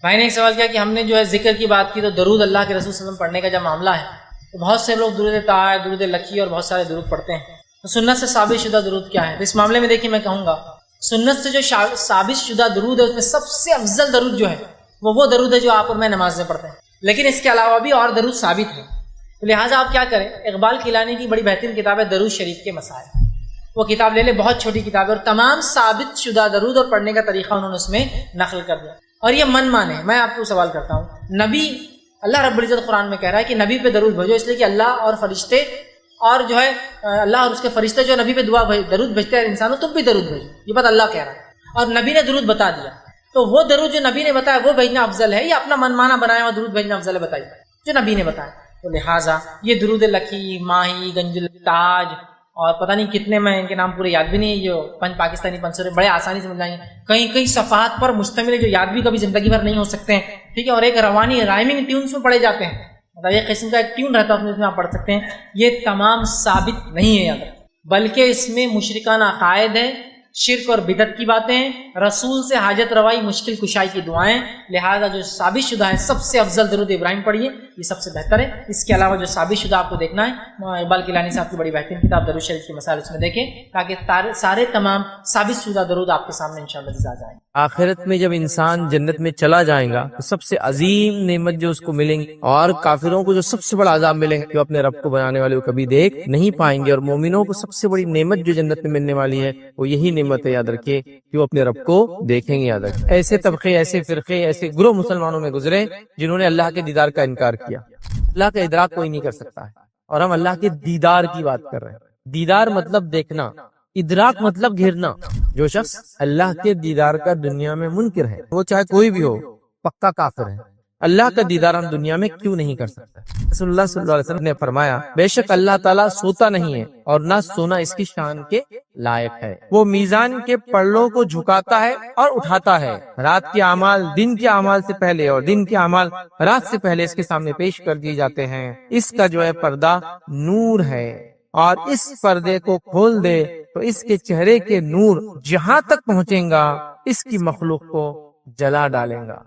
بھائی نے ایک سوال کیا کہ ہم نے جو ہے ذکر کی بات کی تو درود اللہ کے رسول صلی اللہ علیہ وسلم پڑھنے کا جب معاملہ ہے تو بہت سے لوگ درود طاہر، درود لکی اور بہت سارے درود پڑھتے ہیں، تو سنت سے ثابت شدہ درود کیا ہے؟ تو اس معاملے میں دیکھیے میں کہوں گا سنت سے جو ثابت شدہ درود ہے اس میں سب سے افضل درود جو ہے وہ درود ہے جو آپ اور میں نماز میں پڑھتے ہیں، لیکن اس کے علاوہ بھی اور درود ثابت ہے، تو لہٰذا آپ کیا کریں، اقبال کیلانی کی بڑی بہترین کتاب ہے درود شریف کے مسائل، وہ کتاب لے لیں، بہت چھوٹی کتاب ہے اور تمام ثابت شدہ درود اور پڑھنے کا طریقہ انہوں نے اس میں نقل کر دیا، اور یہ من مانے۔ میں آپ کو سوال کرتا ہوں، نبی اللہ رب العزت قرآن میں کہہ رہا ہے کہ نبی پہ درود بھیجو، اس لیے کہ اللہ اور فرشتے اور جو ہے اللہ اور اس کے فرشتے جو نبی پہ درود بھیجتے ہیں انسانوں، تم بھی درود بھیجو، یہ بات اللہ کہہ رہا ہے، اور نبی نے درود بتا دیا، تو وہ درود جو نبی نے بتایا وہ بھیجنا افضل ہے یا اپنا من مانا بنایا ہوا درود بھیجنا افضل ہے؟ بتائیے، جو نبی نے بتایا۔ تو لہٰذا یہ درود لکی، ماہی، گنج التاج اور پتہ نہیں کتنے، میں ان کے نام پورے یاد بھی نہیں ہے، جو پاکستانی پنسورے بڑے آسانی سے مل جائیں گے، کئی صفحات پر مشتمل ہے جو یاد بھی کبھی زندگی بھر نہیں ہو سکتے ہیں، ٹھیک ہے، اور ایک روانی رائمنگ ٹیونس میں پڑھے جاتے ہیں، مطلب ایک قسم کا ایک ٹیون رہتا ہے اس میں آپ پڑھ سکتے ہیں، یہ تمام ثابت نہیں ہے یاد رکھیں، بلکہ اس میں مشرکانہ عقائد ہے، شرک اور بدعت کی باتیں، رسول سے حاجت روائی، مشکل کشائی کی دعائیں، لہذا جو ثابت شدہ ہے سب سے افضل درود ابراہیم پڑھیے، یہ سب سے بہتر ہے۔ اس کے علاوہ جو ثابت شدہ آپ کو دیکھنا ہے، اقبال کیلانی صاحب کی بڑی بہترین کتاب درود شریف کے مسائل، اس میں دیکھیں تاکہ سارے تمام ثابت شدہ درود آپ کے سامنے انشاءاللہ آ جائیں۔ آخرت میں جب انسان جنت میں چلا جائے گا تو سب سے عظیم نعمت جو اس کو ملیں گی، اور کافروں کو جو سب سے بڑا عذاب ملیں گے جو اپنے رب کو بنانے والے کو کبھی دیکھ نہیں پائیں گے، اور مومنوں کو سب سے بڑی نعمت جو جنت میں ملنے والی ہے وہ یہی نعمت ہے، یاد رکھیے، کہ وہ اپنے رب کو دیکھیں گے۔ یاد رکھیں، ایسے طبقے، ایسے فرقے، ایسے گروہ مسلمانوں میں گزرے جنہوں نے اللہ کے دیدار کا انکار کیا۔ اللہ کا ادراک کوئی نہیں کر سکتا ہے، اور ہم اللہ کے دیدار کی بات کر رہے ہیں۔ دیدار مطلب دیکھنا، ادراک مطلب گھیرنا۔ جو شخص اللہ کے دیدار کا دنیا میں منکر ہے، وہ چاہے کوئی بھی ہو، پکا کافر ہے۔ اللہ کا دیدار ہم دنیا میں کیوں نہیں کر سکتے؟ رسول اللہ صلی اللہ علیہ وسلم نے فرمایا، بے شک اللہ تعالیٰ سوتا نہیں ہے اور نہ سونا اس کی شان کے لائق ہے۔ وہ میزان کے پلڑوں کو جھکاتا ہے اور اٹھاتا ہے، رات کے اعمال دن کے اعمال سے پہلے اور دن کے اعمال رات سے پہلے اس کے سامنے پیش کر دیے جاتے ہیں۔ اس کا جو ہے پردہ نور ہے، اور اس پردے کو کھول دے تو اس کے چہرے کے نور جہاں تک پہنچیں گا اس کی مخلوق کو جلا ڈالیں گا۔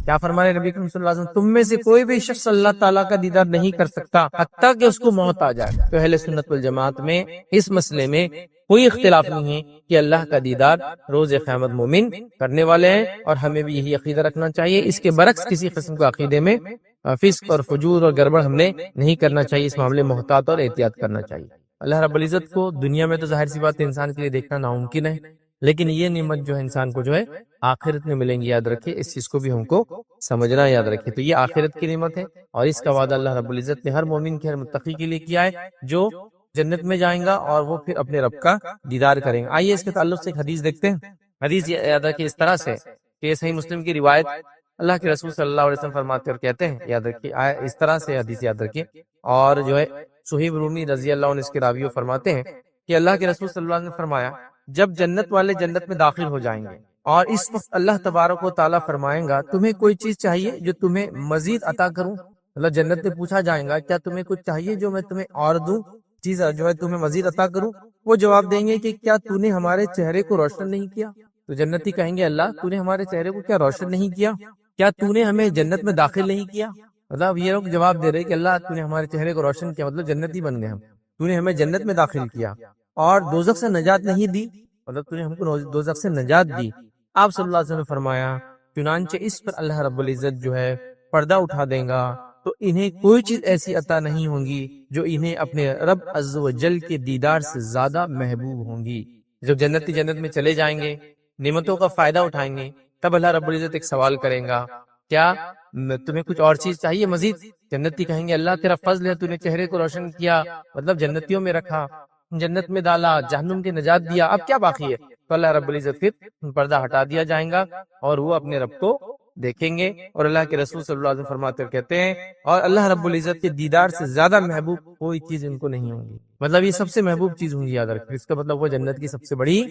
کیا فرمانے نبی کریم صلی اللہ علیہ وسلم، تم میں سے کوئی بھی شخص اللہ تعالیٰ کا دیدار نہیں کر سکتا حتیٰ کہ اس کو موت آ جائے۔ تو اہل سنت والجماعت میں اس مسئلے میں کوئی اختلاف نہیں ہے کہ اللہ کا دیدار روز قیامت مومن کرنے والے ہیں، اور ہمیں بھی یہی عقیدہ رکھنا چاہیے۔ اس کے برعکس کسی قسم کا عقیدے میں فسق اور فجور اور گڑبڑ ہم نے نہیں کرنا چاہیے، اس معاملے میں محتاط اور احتیاط کرنا چاہیے۔ اللہ رب العزت کو دنیا میں تو ظاہر سی بات ہے انسان کے لیے دیکھنا ناممکن ہے، لیکن یہ نعمت جو ہے انسان کو جو ہے آخرت میں ملیں گی، یاد رکھے، اس چیز کو بھی ہم کو سمجھنا، یاد رکھے۔ تو یہ آخرت کی نعمت ہے، اور اس کا وعدہ اللہ رب العزت نے ہر مومن کے، ہر متقی کے لیے کیا ہے جو جنت میں جائیں گا اور وہ پھر اپنے رب کا دیدار کریں گے۔ آئیے اس کے تعلق سے ایک حدیث دیکھتے ہیں۔ حدیث یاد رکھیے اس طرح سے کہ صحیح مسلم کی روایت، اللہ کے رسول صلی اللہ علیہ وسلم فرماتے اور کہتے ہیں، یاد رکھیے اس طرح سے حدیث یاد رکھیے، اور جو ہے صہیب رومی رضی اللہ عنہ اس کے راویوں فرماتے ہیں کہ اللہ کے رسول صلی اللہ علیہ وسلم نے فرمایا، جب جنت والے جنت میں داخل ہو جائیں گے اور اس وقت اللہ تبارک و تعالیٰ فرمائیں گا، تمہیں کوئی چیز چاہیے جو تمہیں مزید عطا کروں؟ مطلب جنت میں پوچھا جائے گا، کیا تمہیں کچھ چاہیے جو میں تمہیں اور دوں، چیز جو ہے تمہیں مزید عطا کروں؟ وہ جواب دیں گے کہ کیا تو نے ہمارے چہرے کو روشن نہیں کیا؟ تو جنتی کہیں گے، اللہ تو نے ہمارے چہرے کو کیا روشن نہیں کیا؟ کیا تو نے ہمیں جنت میں داخل نہیں کیا؟ مطلب یہ لوگ جواب دے رہے کہ اللہ تو نے ہمارے چہرے کو روشن کیا، مطلب جنتی بن گئے ہم، تو نے ہمیں جنت میں داخل کیا، اور دوزخ سے نجات نہیں دی، مطلب تو نے ہم کو دوزخ سے نجات دی۔ آپ صلی اللہ علیہ وسلم نے فرمایا، چنانچہ اس پر اللہ رب العزت جو ہے پردہ اٹھا دیں گا تو انہیں کوئی چیز ایسی عطا نہیں ہوں گی جو انہیں اپنے رب عز و جل کے دیدار سے زیادہ محبوب ہوں گی۔ جب جنتی جنت میں چلے جائیں گے، نعمتوں کا فائدہ اٹھائیں گے، تب اللہ رب العزت ایک سوال کریں گا، کیا تمہیں کچھ اور چیز چاہیے مزید؟ جنتی کہیں گے، اللہ تیرا فضل ہے، تو نے چہرے کو روشن کیا، مطلب جنتیوں میں رکھا، جنت میں ڈالا، جہنم کی نجات دیا، اب کیا باقی ہے؟ تو اللہ رب العزت پھر پردہ ہٹا دیا جائے گا اور وہ اپنے رب کو دیکھیں گے، اور اللہ کے رسول صلی اللہ علیہ وسلم فرماتے اور کہتے ہیں، اور اللہ رب العزت کے دیدار سے زیادہ محبوب کوئی چیز ان کو نہیں ہوگی۔ مطلب یہ سب سے محبوب چیز ہوگی، یاد رکھیں اس کا مطلب وہ جنت کی سب سے بڑی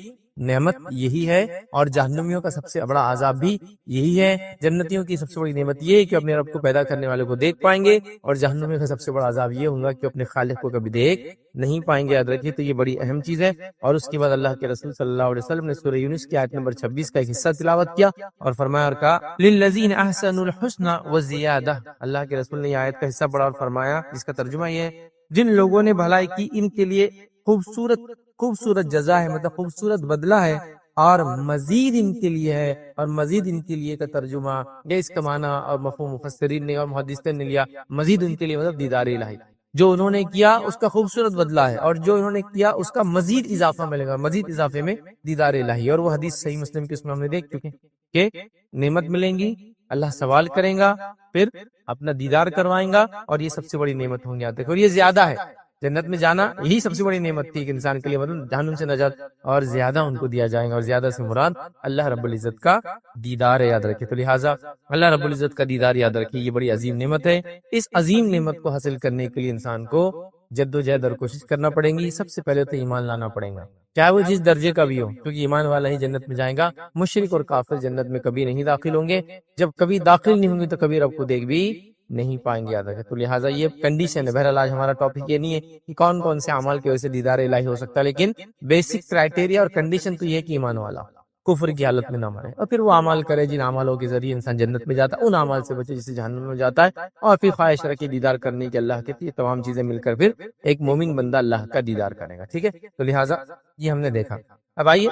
نعمت یہی ہے، اور جہنمیوں کا سب سے بڑا عذاب بھی یہی ہے۔ جنتیوں کی سب سے بڑی نعمت یہ ہے کہ اپنے رب کو پیدا کرنے والے کو دیکھ پائیں گے، اور جہنمیوں کا سب سے بڑا عذاب یہ ہوگا کہ اپنے خالق کو کبھی دیکھ نہیں پائیں گے، یاد رکھیے۔ تو یہ بڑی اہم چیز ہے۔ اور اس کے بعد اللہ کے رسول صلی اللہ علیہ وسلم نے سورہ یونس کی آیت نمبر 26 کا ایک حصہ تلاوت کیا اور فرمایا اور کہا للذین احسنوا الحسنى وزیادہ۔ اللہ کے رسول نے یہ آیت کا حصہ پڑھا اور فرمایا، جس کا ترجمہ یہ ہے جن لوگوں نے بھلائی کی ان کے لیے خوبصورت جزا ہے، مطلب خوبصورت بدلہ ہے، اور مزید ان کے لیے ہے، اور مزید ان کے لیے کا ترجمہ یہ اس کا معنی اور مفہوم مفسرین نے اور محدثین نے لیا، مزید ان کے لیے مطلب دیدار الہی، جو انہوں نے کیا اس کا خوبصورت بدلہ ہے، اور جو انہوں نے کیا اس کا مزید اضافہ ملے گا، مزید اضافے میں دیدار الہی۔ اور وہ حدیث صحیح مسلم کی اس میں ہم نے دیکھ چکے کہ نعمت ملیں گی، اللہ سوال کریں گا، پھر اپنا دیدار کروائیں گا، اور یہ سب سے بڑی نعمت ہوں گی۔ دیکھو اور یہ زیادہ ہے، جنت میں جانا یہی سب سے بڑی نعمت تھی کہ انسان کے لیے، مطلب جہنم سے نجات، اور زیادہ ان کو دیا جائے گا، اور زیادہ سے مراد اللہ رب العزت کا دیدار ہے، یاد رکھیں۔ تو لہٰذا اللہ رب العزت کا دیدار یاد رکھیں، یہ بڑی عظیم نعمت ہے۔ اس عظیم نعمت کو حاصل کرنے کے لیے انسان کو جد و جہد اور کوشش کرنا پڑے گی۔ سب سے پہلے تو ایمان لانا پڑے گا، چاہے وہ جس درجے کا بھی ہو، کیونکہ ایمان والا ہی جنت میں جائے گا۔ مشرک اور کافر جنت میں کبھی نہیں داخل ہوں گے، جب کبھی داخل نہیں ہوں گے تو کبھی رب کو دیکھ بھی نہیں پائیں گے، یاد رکھیں۔ تو لہٰذا یہ کنڈیشن ہے۔ بہرحال آج ہمارا ٹاپک یہ نہیں ہے کہ کون کون سے اعمال کی وجہ سے دیدار الہی ہو سکتا ہے، لیکن بیسک کرائٹیریا اور کنڈیشن تو یہ ہے کہ ایمان والا کفر کی حالت میں نہ مرے، اور پھر وہ اعمال کرے جن اعمالوں کے ذریعے انسان جنت میں جاتا ہے، ان اعمال سے بچے جس سے جہنم میں جاتا ہے، اور پھر خواہش رکھے دیدار کرنے کی اللہ کے، یہ تمام چیزیں مل کر پھر ایک مومن بندہ اللہ کا دیدار کرے گا، ٹھیک ہے۔ تو لہٰذا یہ ہم نے دیکھا۔ اب آئیے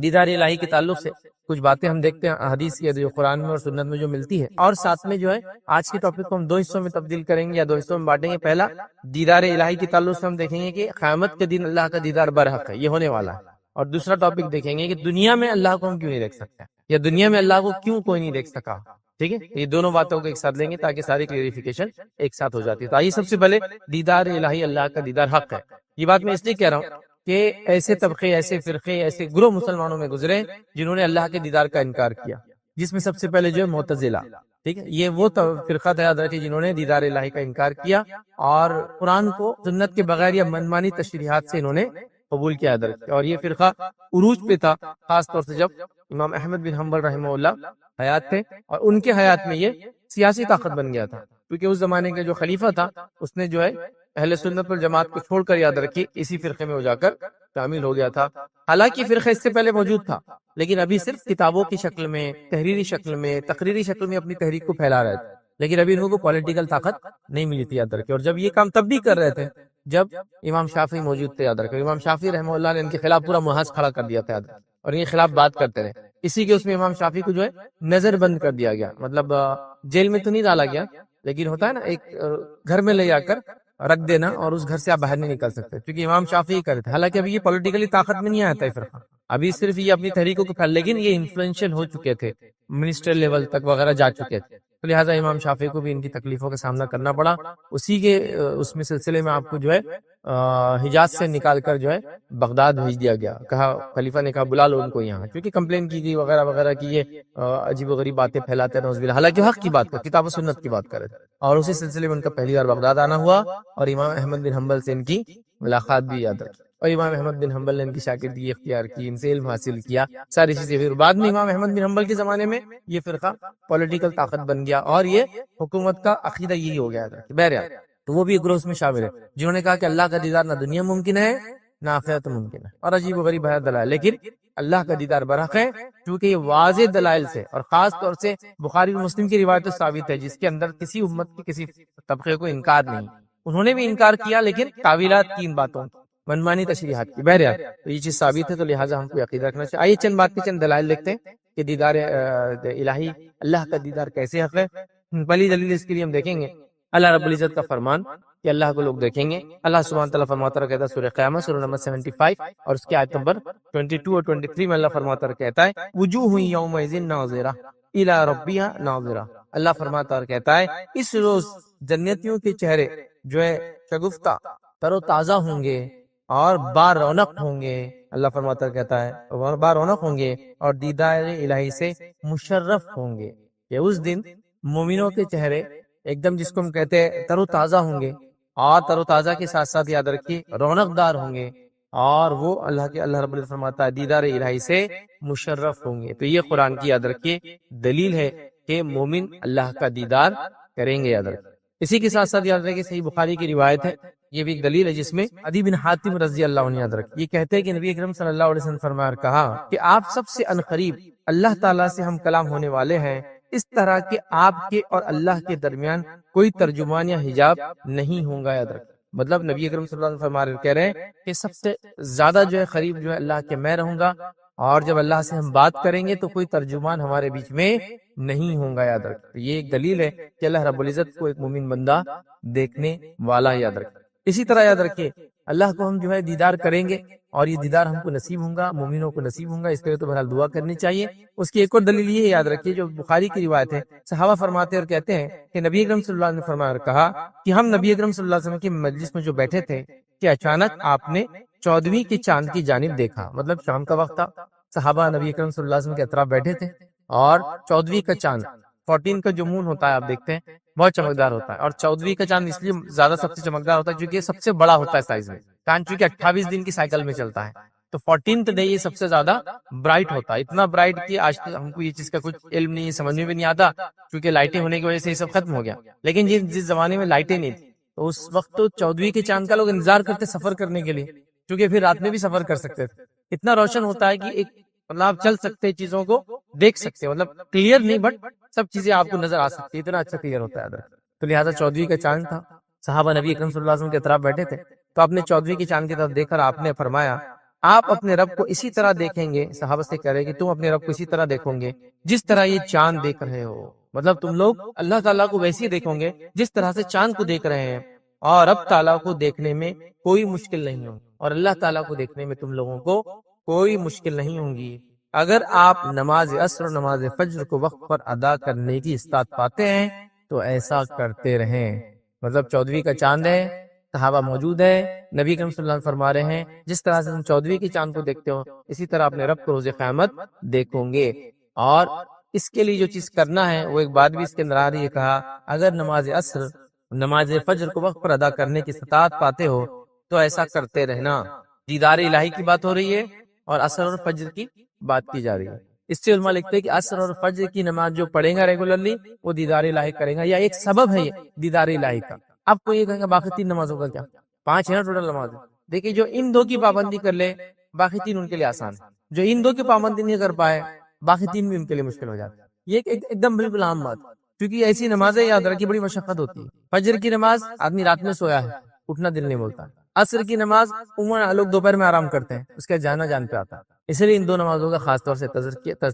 دیدار الہی کے تعلق سے کچھ باتیں ہم دیکھتے ہیں حدیث کی، جو قرآن میں اور سنت میں جو ملتی ہے، اور ساتھ میں جو ہے آج کے ٹاپک کو ہم دو حصوں میں تبدیل کریں گے یا دو حصوں میں بانٹیں گے۔ پہلا دیدار الہی کے تعلق سے ہم دیکھیں گے کہ قیامت کے دن اللہ کا دیدار برحق ہے، یہ ہونے والا ہے، اور دوسرا ٹاپک دیکھیں گے کہ دنیا میں اللہ کو ہم کیوں نہیں دیکھ سکتے، یا دنیا میں اللہ کو کیوں کوئی نہیں دیکھ سکا، ٹھیک ہے۔ یہ دونوں باتوں کو ایک ساتھ لیں گے تاکہ ساری کلیریفیکیشن ایک ساتھ ہو جاتی ہے۔ تو آئیے سب سے پہلے دیدار الہی، اللہ کا دیدار حق ہے۔ یہ بات میں اس لیے کہہ رہا ہوں کہ ایسے طبقے، ایسے فرقے، ایسے گروہ مسلمانوں میں گزرے جنہوں نے اللہ کے دیدار کا انکار کیا، جس میں سب سے پہلے جو ہے معتزلہ، ٹھیک ہے۔ یہ وہ فرقہ تھا، یاد رکھیں، جنہوں نے دیدار الہی کا انکار کیا اور قرآن کو سنت کے بغیر یا منمانی تشریحات سے انہوں نے قبول کیا، یاد رکھیں۔ اور یہ فرقہ عروج پہ تھا، خاص طور سے جب امام احمد بن حنبل رحمہ اللہ حیات تھے، اور ان کے حیات میں یہ سیاسی طاقت بن گیا تھا، کیونکہ اس زمانے کے جو خلیفہ تھا اس نے جو ہے اہل سنت والجماعت کو چھوڑ کر، یاد رکھیے، اسی فرقے میں ہو جا کر شامل ہو گیا تھا۔ حالانکہ فرقہ اس سے پہلے موجود تھا، لیکن ابھی صرف کتابوں کی شکل میں، تحریری شکل میں، تقریری شکل میں اپنی تحریک کو پھیلا رہے تھے، لیکن ابھی انہوں کو پولیٹیکل طاقت نہیں ملی تھی، یاد رکھیے۔ اور جب یہ کام تب بھی کر رہے تھے جب امام شافعی موجود تھے، یاد رکھیے۔ امام شافعی رحمہ اللہ نے ان کے خلاف پورا محاذ کھڑا کر دیا تھا، یاد رکھیے، اور ان کے خلاف بات کرتے رہے۔ اسی کے اس میں امام شافعی کو جو ہے نظر بند کر دیا گیا، مطلب جیل میں تو نہیں ڈالا گیا، لیکن ہوتا ہے نا ایک گھر میں لے جا کر رکھ دینا، اور اس گھر سے آپ باہر نہیں نکل سکتے، کیونکہ امام شافعی کرتے تھے۔ حالانکہ ابھی یہ پولیٹیکلی طاقت میں نہیں آیا تھا فرقہ، ابھی صرف یہ اپنی تحریکوں کو پھیل، لیکن یہ انفلوئنشل ہو چکے تھے، منسٹر لیول تک وغیرہ جا چکے تھے، تو لہٰذا امام شافعی کو بھی ان کی تکلیفوں کا سامنا کرنا پڑا۔ اسی کے اس میں سلسلے میں آپ کو جو ہے حجاز سے نکال کر جو ہے بغداد بھیج دیا گیا، کہا خلیفہ نے کہا بلا لو ان کو یہاں، کیونکہ کمپلین کی گئی وغیرہ وغیرہ کی یہ عجیب و غریب باتیں پھیلاتے ہیں، نعوذ باللہ، حالانکہ حق کی بات کر، کتاب و سنت کی بات کرے تھے۔ اور اسی سلسلے میں ان کا پہلی بار بغداد آنا ہوا، اور امام احمد بن حنبل سے ان کی ملاقات بھی یاد رکھی، اور امام احمد بن حنبل نے ان کی شاگردگی اختیار کی، ان سے علم حاصل کیا، ساری چیزیں۔ پھر بعد میں امام احمد بن حنبل کے زمانے میں یہ فرقہ پولیٹیکل طاقت بن گیا، اور یہ حکومت کا عقیدہ یہی ہو گیا تھا۔ بہرحال تو وہ بھی گروہ میں شامل ہے جنہوں نے کہا کہ اللہ کا دیدار نہ دنیا ممکن ہے نہ آخرت ممکن ہے، اور عجیب و غریب ہے دلائل، لیکن اللہ کا دیدار برحق ہے، کیونکہ یہ واضح دلائل سے، اور خاص طور سے بخاری اور مسلم کی روایت ثابت ہے، جس کے اندر کسی امت کے کسی طبقے کو انکار نہیں، انہوں نے بھی انکار کیا، لیکن تعویلات کی، ان باتوں منمانی تشریحات کی۔ بہرحال تو یہ چیز ثابت ہے، تو لہٰذا ہم کو عقیدہ رکھنا چاہیے۔ آئیے چند بات کے چند دلائل دیکھتے ہیں کہ دیدار الہی، اللہ کا دیدار کیسے حق ہے۔ پہلی دلیل اس کے لیے ہم دیکھیں گے اللہ رب العزت کا فرمان کہ اللہ کو لوگ دیکھیں گے۔ اللہ سبحانہ تعالیٰ فرماتا ہے، کہتا ہے سورہ قیامت سورہ نمبر 75 اور اس کی آیت نمبر 22 اور 23 میں اللہ فرماتا ہے، کہتا ہے وجوہ یومئذ ناظرہ الی ربہا ناظرہ۔ اللہ فرماتا ہے، کہتا ہے اس روز جنتیوں کے چہرے جو ہے شگفتہ، تر و تازہ ہوں گے اور بارونق ہوں گے۔ اللہ فرماتا ہے، کہتا ہے بارونق ہوں گے اور دیدار الہی سے مشرف ہوں گے، کہ اس دن مومنوں کے چہرے ایک دم، جس کو ہم کہتے ہیں تر و تازہ ہوں گے، اور تر و تازہ کے ساتھ ساتھ یاد رکھیے رونق دار ہوں گے، اور وہ اللہ رب العزت فرماتا ہے دیدار الہی سے مشرف ہوں گے۔ تو یہ قرآن کی یاد رکھیے دلیل ہے کہ مومن اللہ کا دیدار کریں گے، یاد رکھیے۔ اسی کے ساتھ ساتھ یاد رکھیے صحیح بخاری کی روایت ہے، یہ بھی ایک دلیل ہے جس میں عدی بن حاتم رضی اللہ عنہ یاد رکھیے، یہ کہتے ہیں کہ نبی اکرم صلی اللہ علیہ وسلم فرمایا اور کہا کہ آپ سب سے عنقریب اللہ تعالیٰ سے ہم کلام ہونے والے ہیں، اس طرح کہ آپ کے اور اللہ کے درمیان کوئی ترجمان یا حجاب نہیں ہوں گا، یاد رکھیں۔ مطلب نبی اکرم صلی اللہ علیہ وسلم کہہ رہے ہیں کہ سب سے زیادہ جو ہے قریب جو ہے اللہ کے میں رہوں گا، اور جب اللہ سے ہم بات کریں گے تو کوئی ترجمان ہمارے بیچ میں نہیں ہوں گا، یاد رکھیں۔ یہ ایک دلیل ہے کہ اللہ رب العزت کو ایک مومن بندہ دیکھنے والا، یاد رکھیں۔ اسی طرح یاد رکھیے اللہ کو ہم جو ہے دیدار کریں گے، اور یہ دیدار ہم کو نصیب ہوں گا، مومنوں کو نصیب ہوں گا، اس کے لیے تو بہرحال دعا کرنی چاہیے۔ اس کی ایک اور دلیل یہ ہے، یاد رکھیے جو بخاری کی روایت ہے، صحابہ فرماتے اور کہتے ہیں کہ نبی اکرم صلی اللہ علیہ وسلم نے فرمایا اور کہا کہ ہم نبی اکرم صلی اللہ علیہ وسلم کی مجلس میں جو بیٹھے تھے کہ اچانک آپ نے 14ویں کے چاند کی جانب دیکھا، مطلب شام کا وقت تھا، صحابہ نبی اکرم صلی اللہ علیہ وسلم کے اطراف بیٹھے تھے، اور 14ویں کا چاند 14 کا جو مون ہوتا ہے آپ دیکھتے ہیں بہت چمکدار ہوتا ہے، اور 14ویں کا چاند اس لیے زیادہ سب سے چمکدار ہوتا ہے کیونکہ یہ سب سے بڑا ہوتا ہے سائز میں، چاند چونکہ 28 دن کی سائیکل میں چلتا ہے، تو 14th ڈے یہ سب سے زیادہ برائٹ ہوتا ہے، اتنا برائٹ کہ آج تک ہم کو یہ چیز کا کچھ علم نہیں، سمجھ میں بھی نہیں آتا، کیونکہ لائٹیں ہونے کی وجہ سے یہ سب ختم ہو گیا۔ لیکن جس زمانے میں لائٹیں نہیں تھی تو اس وقت تو 14ویں کے چاند کا لوگ انتظار کرتے سفر کرنے کے لیے، کیونکہ پھر رات میں بھی سفر کر سکتے تھے، اتنا روشن ہوتا ہے کہ ایک مطلب آپ چل سکتے چیزوں کو دیکھ سکتے، مطلب کلیئر نہیں بٹ سب چیزیں آپ کو نظر آ سکتی، اتنا اچھا کلیئر ہوتا ہے۔ تو لہٰذا 14ویں کا چاند تھا، صحابہ نبی اکرم صلی اللہ علیہ وسلم کے اطراف بیٹھے تھے، تو آپ نے 14ویں کے چاند کی طرف دیکھ کر آپ نے فرمایا آپ اپنے رب کو اسی طرح دیکھیں گے، صحابہ سے کہہ رہے کہ تم اپنے رب کو اسی طرح دیکھو گے جس طرح یہ چاند دیکھ رہے ہو، مطلب تم لوگ اللہ تعالیٰ کو ویسے ہی دیکھو گے جس طرح سے چاند کو دیکھ رہے ہیں، اور رب تعالیٰ کو دیکھنے میں کوئی مشکل نہیں ہوگی، اور اللہ تعالیٰ کو دیکھنے میں تم لوگوں کو کوئی مشکل نہیں ہوگی۔ اگر آپ نماز عصر اور نماز فجر کو وقت پر ادا کرنے کی استطاعت پاتے ہیں تو ایسا کرتے رہیں۔ مطلب 14ویں کا چاند ہے، صحابہ موجود ہے، نبی کریم صلی اللہ علیہ وسلم فرما رہے ہیں جس طرح سے تم 14ویں کی چاند کو دیکھتے ہو اسی طرح اپنے رب کو روز قیامت دیکھو گے۔ اور اس کے لیے جو چیز کرنا ہے وہ ایک بات بھی اس کے اندر آ رہی ہے، کہا اگر نماز عصر نماز فجر کو وقت پر ادا کرنے کی استطاعت پاتے ہو تو ایسا کرتے رہنا۔ دیدار الہی کی بات ہو رہی ہے اور عصر اور فجر کی بات کی جا رہی ہے۔ اس سے علماء لکھتے ہیں کہ عصر اور فجر کی نماز جو پڑھے گا ریگولرلی وہ دیدار الہی کرے گا، یا ایک سبب ہے یہ دیدار الہی کا۔ اب کو یہ کہیں گا باقی 3 نمازوں کا کیا؟ 5 ہے نا ٹوٹل نماز۔ دیکھیے جو ان 2 کی پابندی کر لے باقی 3 ان کے لیے آسان ہے، جو ان 2 کی پابندی نہیں کر پائے باقی 3 بھی ان کے لیے مشکل ہو جاتا ہے۔ یہ ایک دم بالکل عام بات، کیونکہ ایسی نمازیں یاد رکھیے بڑی مشقت ہوتی ہے۔ فجر کی نماز آدمی رات میں سویا ہے، اٹھنا دل نہیں بولتا۔ عصر کی نماز عموماً لوگ دوپہر میں آرام کرتے ہیں، اس کا جانا جان پہ آتا ہے، اس لیے ان 2 نمازوں کا خاص طور سے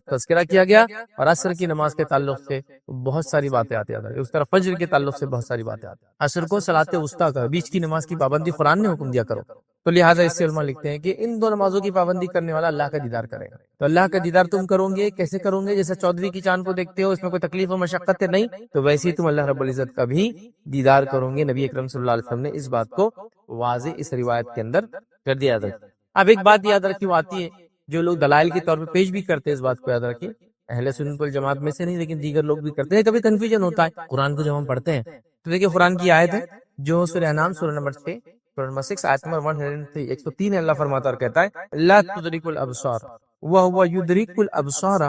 تذکرہ کیا گیا۔ اور عصر کی نماز کے تعلق سے بہت ساری باتیں آتی ہیں، اس طرح فجر کے تعلق سے بہت ساری باتیں آتی ہیں۔ عصر کو صلاۃ وسطیٰ کا بیچ کی نماز کی پابندی قرآن نے حکم دیا کرو، تو لہٰذا اس سے علماء لکھتے ہیں کہ ان 2 نمازوں کی پابندی کرنے والا اللہ کا دیدار کرے گا۔ تو اللہ کا دیدار تم کرو گے، کیسے کرو گے؟ جیسے 14ویں کی چاند کو دیکھتے ہو، اس میں کوئی تکلیف و مشقت نہیں، تو ویسے ہی تم اللہ رب العزت کا بھی دیدار کرو گے۔ نبی اکرم صلی اللہ علیہ وسلم نے اس بات کو واضح اس روایت کے اندر کر دیا تھا۔ اب ایک بات یاد رکھی وہ آتی ہے جو لوگ دلائل کے طور پہ پیش بھی کرتے ہیں، اس بات کو یاد رکھیے، اہل سنت والجماعت میں سے نہیں لیکن دیگر لوگ بھی کرتے ہیں، کبھی کنفیوژن ہوتا ہے قرآن کو جب ہم پڑھتے ہیں تو دیکھیے قرآن کی آیت ہے جو سورہ انعام سورہ نمبر 6 آیت نمبر 103 103 اللہ فرماتا اور کہتا ہے لا تدرک الابصار وهو يدرك الابصار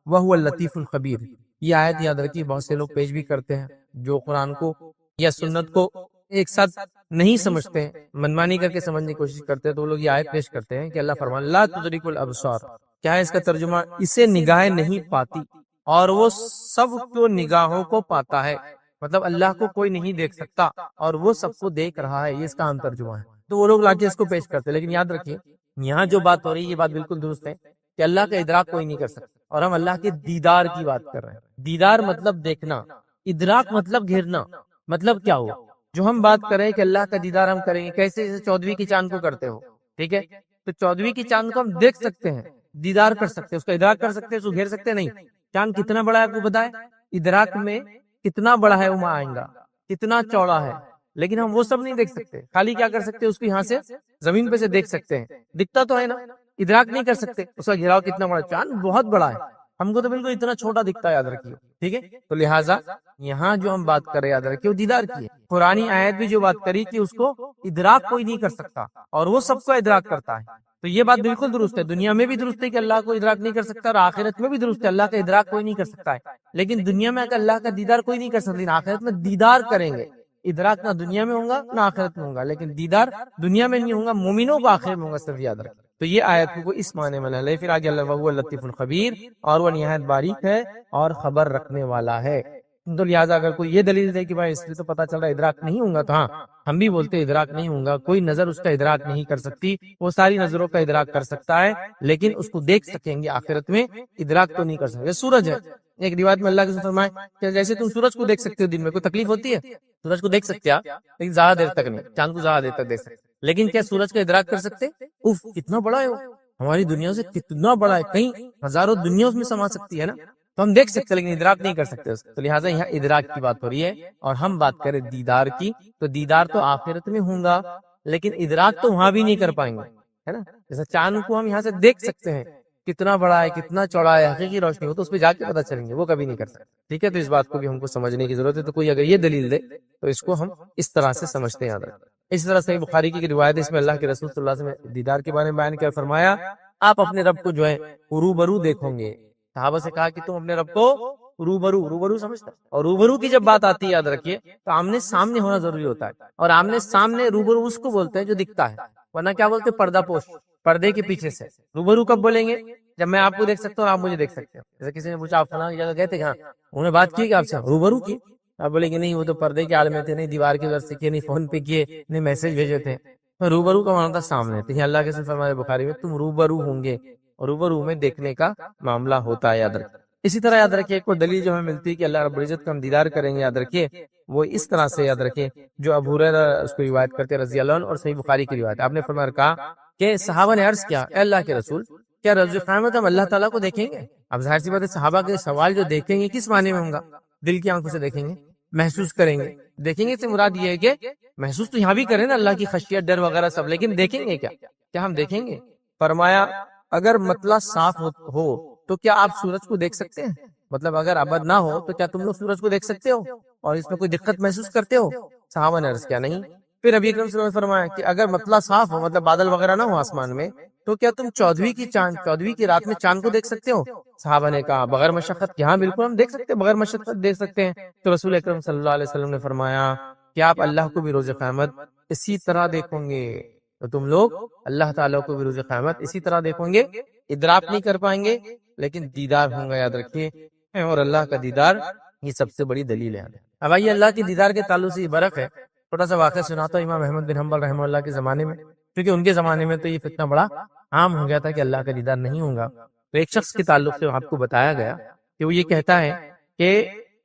وهو اللطيف الخبیر۔ یہ آیت یاد رکھیے بہت سے لوگ پیش بھی کرتے ہیں جو قرآن کو یا سنت کو ایک ساتھ نہیں سمجھتے ہیں، منمانی کر کے سمجھنے کی کوشش کرتے ہیں، تو وہ لوگ یہ آیت پیش کرتے ہیں کہ اللہ فرمان لا تدرک الابصار، کیا ہے اس کا ترجمہ؟ اسے نگاہیں نہیں پاتی اور وہ سب کو نگاہوں کو پاتا ہے، مطلب اللہ کو کوئی نہیں دیکھ سکتا اور وہ سب کو دیکھ رہا ہے، یہ اس کا عام ترجمہ ہے۔ تو وہ لوگ لا کے اس کو پیش کرتے ہیں، لیکن یاد رکھیے یہاں جو بات ہو رہی ہے یہ بات بالکل درست ہے کہ اللہ کا ادراک کوئی نہیں کر سکتا، اور ہم اللہ کے دیدار کی بات کر رہے ہیں۔ دیدار مطلب دیکھنا، ادراک مطلب گھیرنا۔ مطلب کیا ہوا جو ہم بات کر رہے ہیں کہ اللہ کا دیدار ہم کریں گے کیسے؟ جیسے 14ویں کی چاند کو کرتے ہو، ٹھیک ہے، تو 14ویں کی چاند کو ہم دیکھ سکتے ہیں، دیدار کر سکتے ہیں، اس کا ادراک کر سکتے ہیں، اس کو گھیر سکتے نہیں۔ چاند کتنا بڑا ہے آپ کو پتا ہے؟ ادراک میں کتنا بڑا ہے وہ آئیں گا، کتنا چوڑا ہے، لیکن ہم وہ سب نہیں دیکھ سکتے، خالی کیا کر سکتے ہیں؟ اس کو یہاں سے زمین پہ سے دیکھ سکتے ہیں، دکھتا تو ہے نا، ادراک نہیں کر سکتے اس کا گھیراؤ کتنا بڑا۔ چاند بہت بڑا ہے، ہم کو تو بالکل اتنا چھوٹا دکھتا ہے، یاد رکھیے، ٹھیک ہے؟ تو لہٰذا یہاں جو ہم بات کر رہے ہیں، یاد رکھیے، وہ دیدار کی ہے۔ قرآنی آیت بھی جو بات کری کہ اس کو ادراک کوئی نہیں کر سکتا اور وہ سب کو ادراک کرتا ہے، تو یہ بات بالکل درست ہے۔ دنیا میں بھی درست ہے کہ اللہ کو ادراک نہیں کر سکتا، اور آخرت میں بھی درست ہے اللہ کا ادراک کوئی نہیں کر سکتا ہے۔ لیکن دنیا میں اگر اللہ کا دیدار کوئی نہیں کر سکتا، لیکن آخرت میں دیدار کریں گے۔ ادراک نہ دنیا میں ہوگا نہ آخرت میں ہوگا، لیکن دیدار دنیا میں نہیں ہوگا، مومنوں کو آخرت میں ہوگا، صرف یاد رکھیں۔ تو یہ آیت کو اس معنی میں لے، پھر آگے اللہ وہو اللطیف الخبیر، اور وہ نہایت باریک ہے اور خبر رکھنے والا ہے۔ تو لہٰذا اگر کوئی یہ دلیل دے کہ بھائی اس لیے تو پتہ چل رہا ہے ادراک نہیں ہوگا، تو ہاں ہم بھی بولتے ہیں ادراک نہیں ہوگا، کوئی نظر اس کا ادراک نہیں کر سکتی، وہ ساری نظروں کا ادراک کر سکتا ہے، لیکن اس کو دیکھ سکیں گے آخرت میں، ادراک تو نہیں کر سکتے۔ سورج ہے، ایک روایت میں اللہ کے فرمائے کہ جیسے تم سورج کو دیکھ سکتے ہو دن میں، کوئی تکلیف ہوتی ہے؟ سورج کو دیکھ سکتے آپ، لیکن زیادہ دیر تک نہیں، چاند کو زیادہ دیر تک دیکھ سکتے، لیکن کیا سورج کا ادراک کر سکتے؟ اف کتنا بڑا ہے وہ، ہماری دنیا سے کتنا بڑا ہے، کئی ہزاروں دنیا اس میں سما سکتی ہے نا، تو ہم دیکھ سکتے لیکن ادراک نہیں کر سکتے اس کو۔ تو لہٰذا یہاں ادراک کی بات ہو رہی ہے، اور ہم بات کریں دیدار کی، تو دیدار تو آخرت میں ہوگا، لیکن ادراک تو وہاں بھی نہیں کر پائیں گے، ہے نا؟ جیسے چاند کو ہم یہاں سے دیکھ سکتے ہیں کتنا بڑا ہے، کتنا چوڑا ہے، حقیقی روشنی ہو تو اس پہ جا کے پتہ چلیں گے، وہ کبھی نہیں کر سکتے، ٹھیک ہے؟ تو اس بات کو بھی ہم کو سمجھنے کی ضرورت ہے۔ تو کوئی اگر یہ دلیل دے تو اس کو ہم اس طرح سے سمجھتے ہیں، یاد رکھیں۔ اس طرح سے بخاری کی روایت ہے، اس میں اللہ کے رسول صلی اللہ علیہ وسلم نے دیدار کے بارے میں بیان کیا، فرمایا آپ اپنے رب کو جو ہے روبرو دیکھو گے۔ صحابہ سے کہا کہ تم اپنے رب کو روبرو سمجھتا، اور روبرو کی جب بات آتی ہے، یاد رکھیے، تو آمنے سامنے ہونا ضروری ہوتا ہے، اور آمنے سامنے روبرو اس کو بولتے ہیں جو دکھتا ہے، ورنہ کیا بولتے ہیں؟ پردہ پوش، پردے کے پیچھے سے۔ روبرو کب بولیں گے؟ جب میں آپ کو دیکھ سکتا ہوں اور آپ مجھے دیکھ سکتے ہو۔ جیسے کسی نے پوچھا آپ فلاں جگہ گئے تھے، ہاں، انہوں نے بات کی کہ آپ سے روبرو کی، آپ بولیں گے نہیں وہ تو پردے کے عالم میں تھے، نہیں دیوار کی وجہ سے کیے، نہیں فون پہ کیے، نہیں میسج بھیجے تھے۔ روبرو کا معنی تھا سامنے، تو یہ اللہ کے فرمان بخاری میں تم روبرو ہوں گے، اور روبرو میں دیکھنے کا معاملہ ہوتا ہے، یاد رکھیں۔ اسی طرح یاد رکھیے کوئی دلیل جو ہمیں ملتی ہے کہ اللہ رب العزت کا ہم دیدار کریں گے، یاد رکھیے وہ اس طرح سے، یاد رکھیے جو ابو ہریرہ اس کو روایت کرتے رضی اللہ عنہ، اور صحیح بخاری کی روایت، آپ نے فرمایا کہا کہ صحابہ نے عرض کیا، اے اللہ کے رسول، کیا روز قیامت ہم اللہ تعالیٰ کو دیکھیں گے؟ اب ظاہر سی بات ہے صحابہ کے سوال جو دیکھیں گے کس معنی میں ہوگا؟ دل کی آنکھوں سے دیکھیں گے، محسوس کریں گے۔ دیکھیں گے سے مراد یہ ہے کہ محسوس تو یہاں بھی کریں نا اللہ کی خشیت، ڈر وغیرہ سب، لیکن دیکھیں گے کیا ہم دیکھیں گے؟ فرمایا اگر مطلع صاف ہو تو کیا آپ سورج کو دیکھ سکتے ہیں؟ مطلب اگر ابد نہ ہو تو کیا تم لوگ سورج کو دیکھ سکتے ہو اور اس میں کوئی دقت محسوس کرتے ہو؟ صحابہ نے عرض کیا نہیں۔ پھر نبی اکرم صلی اللہ علیہ وسلم نے فرمایا کہ اگر مطلع صاف ہو، مطلب بادل وغیرہ نہ ہو آسمان میں، تو کیا تم 14ویں کی رات میں چاند کو دیکھ سکتے ہو؟ صحابہ نے کہا بغیر مشقت کہ ہاں بالکل ہم دیکھ سکتے ہیں، بغیر مشقت دیکھ سکتے ہیں۔ تو رسول اکرم صلی اللہ علیہ وسلم نے فرمایا کہ آپ اللہ کو بھی روز قیامت اسی طرح دیکھیں گے، تو تم لوگ اللہ تعالیٰ کو بھی روز قیامت اسی طرح دیکھیں گے، ادراک نہیں کر پائیں گے لیکن دیدار ہوں گا، یاد رکھیے، اور اللہ کا دیدار یہ سب سے بڑی دلیل ہے۔ اب آئیے اللہ کے دیدار کے تعلق سے یہ برق ہے، چھوٹا سا واقعہ سناتا ہوں امام احمد بن حنبل رحمہ اللہ کے زمانے میں، کیونکہ ان کے زمانے میں تو یہ فتنہ بڑا عام ہو گیا تھا کہ اللہ کا دیدار نہیں ہوگا۔ تو ایک شخص کے تعلق سے آپ کو بتایا گیا کہ وہ یہ کہتا ہے کہ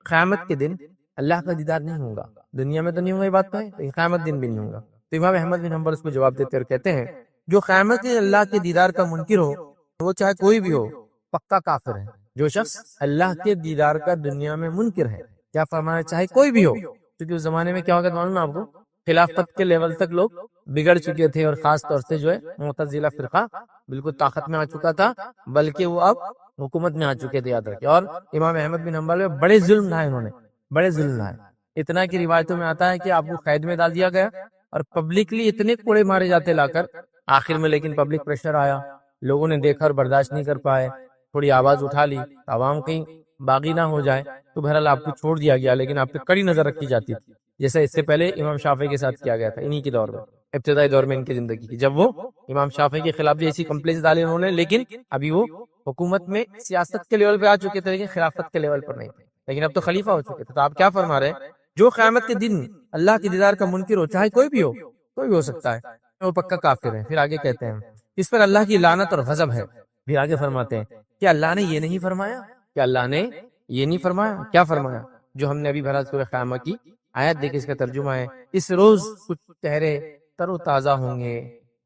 قیامت کے دن اللہ کا دیدار نہیں ہوگا، دنیا میں تو نہیں ہوگا یہ بات تو ہے، لیکن قیامت دن بھی نہیں ہوگا۔ تو امام احمد بن حنبل اس کو جواب دیتے اور کہتے ہیں جو قیامت کے اللہ کے دیدار کا منکر ہو، وہ چاہے کوئی بھی ہو، پکا کافر ہے۔ جو شخص اللہ کے دیدار کا دنیا میں منکر ہے، کیا فرمانا، چاہے کوئی بھی ہو، کیونکہ اس زمانے میں کیا ہوگا معلوم ہے آپ کو، خلافت کے لیول تک لوگ بگڑ چکے تھے، اور خاص طور سے جو ہے معتزلہ فرقہ بالکل طاقت میں آ چکا تھا، بلکہ وہ اب حکومت میں آ چکے تھے، یاد رکھیں۔ اور امام احمد بن حنبل میں بڑے ظلم ڈھائے، انہوں نے بڑے ظلم ڈھائے، اتنا کی روایتوں میں آتا ہے کہ آپ کو قید میں ڈال دیا گیا اور پبلکلی اتنے کوڑے مارے جاتے لا کر آخر میں، لیکن پبلک پریشر آیا، لوگوں نے دیکھا اور برداشت نہیں کر پائے، تھوڑی آواز اٹھا لی، عوام کہیں باغی نہ ہو جائے، تو بہرحال آپ کو چھوڑ دیا گیا، لیکن آپ پہ کڑی نظر رکھی جاتی تھی، جیسے اس سے پہلے امام شافعی کے ساتھ کیا گیا تھا، انہی کے دور میں، ابتدائی دور میں ان کی زندگی کی، جب وہ امام شافعی کے خلاف بھی ایسی کمپلینس ڈالی انہوں نے، لیکن ابھی وہ حکومت میں سیاست کے لیول پہ آ چکے تھے، لیکن خلافت کے لیول پر نہیں تھے، لیکن اب تو خلیفہ ہو چکے تھے۔ تو آپ کیا فرما رہے ہیں، جو قیامت کے دن اللہ کے دیدار کا منکر ہو، چاہے کوئی بھی ہو سکتا ہے، وہ پکا کافر ہے۔ پھر آگے کہتے ہیں اس پر اللہ کی لعنت اور غضب ہے۔ پھر آگے فرماتے ہیں کہ اللہ نے یہ نہیں فرمایا، کہ اللہ نے یہ نہیں فرمایا، کیا فرمایا؟ جو ہم نے ابھی بھرا سورہ قیامہ کی آیت دیکھیں، اس کا ترجمہ ہے اس روز کچھ چہرے تر و تازہ ہوں گے